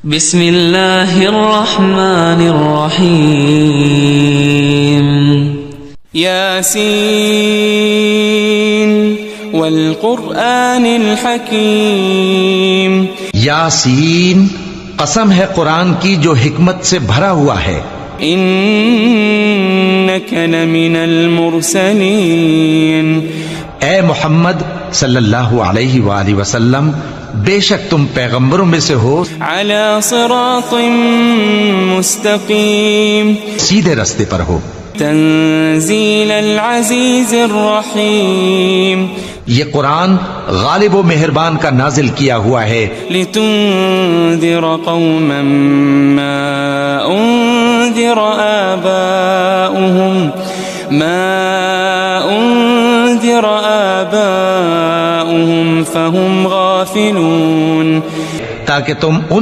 بسم اللہ الرحمن الرحیم یاسین والقرآن الحکیم. یاسین، قسم ہے قرآن کی جو حکمت سے بھرا ہوا ہے. انک لمن المرسلین. اے محمد صلی اللہ علیہ وآلہ وسلم، بے شک تم پیغمبروں میں سے ہو، علی صراط مستقیم. سیدھے رستے پر ہو. تنزیل العزیز الرحیم. یہ قرآن غالب و مہربان کا نازل کیا ہوا ہے. لتنذر قوما ما انذر آباؤهم فهم غافلون. تاکہ تم ان